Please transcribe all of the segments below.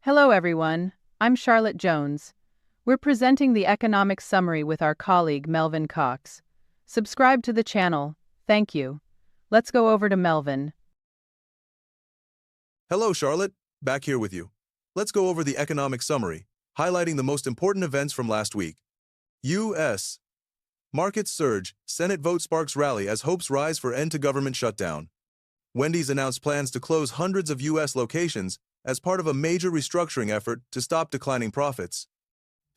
Hello, everyone. I'm Charlotte Jones. We're presenting the economic summary with our colleague Melvin Cox. Subscribe to the channel. Thank you. Let's go over to Melvin. Hello, Charlotte. Back here with you. Let's go over the economic summary, highlighting the most important events from last week. U.S. Markets surge, Senate vote sparks rally as hopes rise for end to government shutdown. Wendy's announced plans to close hundreds of U.S. locations as part of a major restructuring effort to stop declining profits.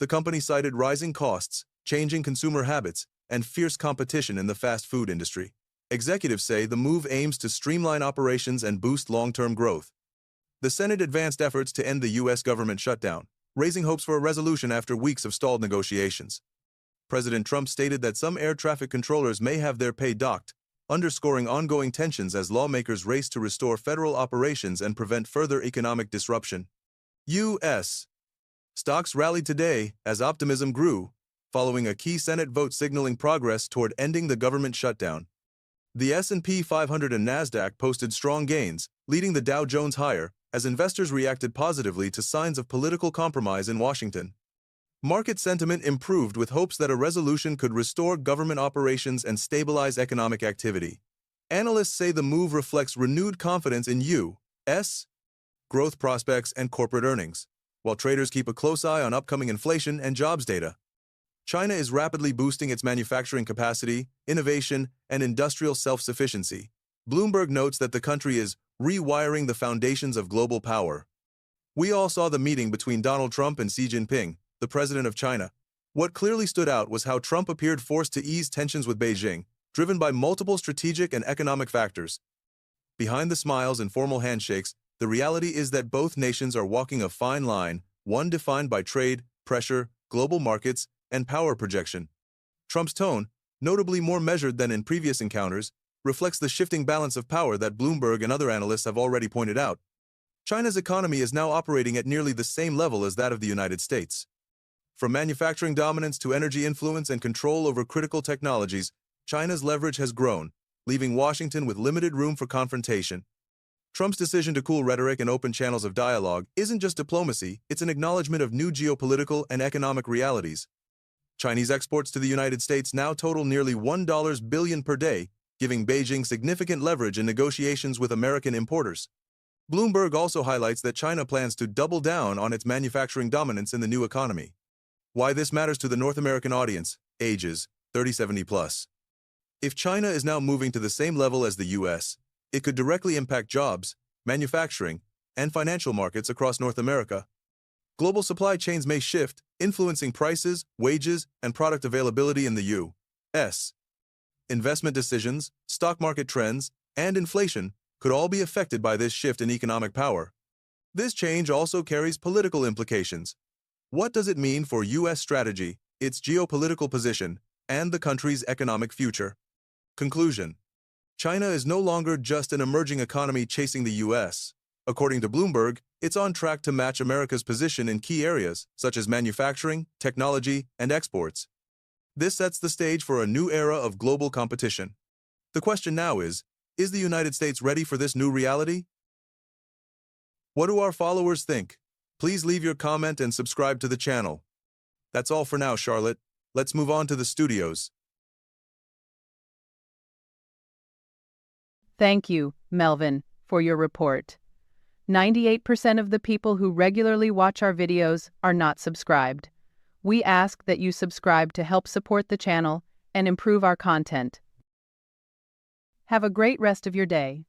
The company cited rising costs, changing consumer habits, and fierce competition in the fast food industry. Executives say the move aims to streamline operations and boost long-term growth. The Senate advanced efforts to end the U.S. government shutdown, raising hopes for a resolution after weeks of stalled negotiations. President Trump stated that some air traffic controllers may have their pay docked, underscoring ongoing tensions as lawmakers race to restore federal operations and prevent further economic disruption. U.S. stocks rallied today as optimism grew, following a key Senate vote signaling progress toward ending the government shutdown. The S&P 500 and Nasdaq posted strong gains, leading the Dow Jones higher, as investors reacted positively to signs of political compromise in Washington. Market sentiment improved with hopes that a resolution could restore government operations and stabilize economic activity. Analysts say the move reflects renewed confidence in U.S. growth prospects and corporate earnings, while traders keep a close eye on upcoming inflation and jobs data. China is rapidly boosting its manufacturing capacity, innovation, and industrial self-sufficiency. Bloomberg notes that the country is rewiring the foundations of global power. We all saw the meeting between Donald Trump and Xi Jinping, the president of China. What clearly stood out was how Trump appeared forced to ease tensions with Beijing, driven by multiple strategic and economic factors. Behind the smiles and formal handshakes, the reality is that both nations are walking a fine line, one defined by trade, pressure, global markets, and power projection. Trump's tone, notably more measured than in previous encounters, reflects the shifting balance of power that Bloomberg and other analysts have already pointed out. China's economy is now operating at nearly the same level as that of the United States. From manufacturing dominance to energy influence and control over critical technologies, China's leverage has grown, leaving Washington with limited room for confrontation. Trump's decision to cool rhetoric and open channels of dialogue isn't just diplomacy, it's an acknowledgement of new geopolitical and economic realities. Chinese exports to the United States now total nearly $1 billion per day, giving Beijing significant leverage in negotiations with American importers. Bloomberg also highlights that China plans to double down on its manufacturing dominance in the new economy. Why this matters to the North American audience, ages 30-70 plus. If China is now moving to the same level as the U.S., it could directly impact jobs, manufacturing, and financial markets across North America. Global supply chains may shift, influencing prices, wages, and product availability in the U.S. Investment decisions, stock market trends, and inflation could all be affected by this shift in economic power. This change also carries political implications. What does it mean for U.S. strategy, its geopolitical position, and the country's economic future? Conclusion: China is no longer just an emerging economy chasing the U.S. According to Bloomberg, it's on track to match America's position in key areas such as manufacturing, technology, and exports. This sets the stage for a new era of global competition. The question now is the United States ready for this new reality? What do our followers think? Please leave your comment and subscribe to the channel. That's all for now, Charlotte. Let's move on to the studios. Thank you, Melvin, for your report. 98% of the people who regularly watch our videos are not subscribed. We ask that you subscribe to help support the channel and improve our content. Have a great rest of your day.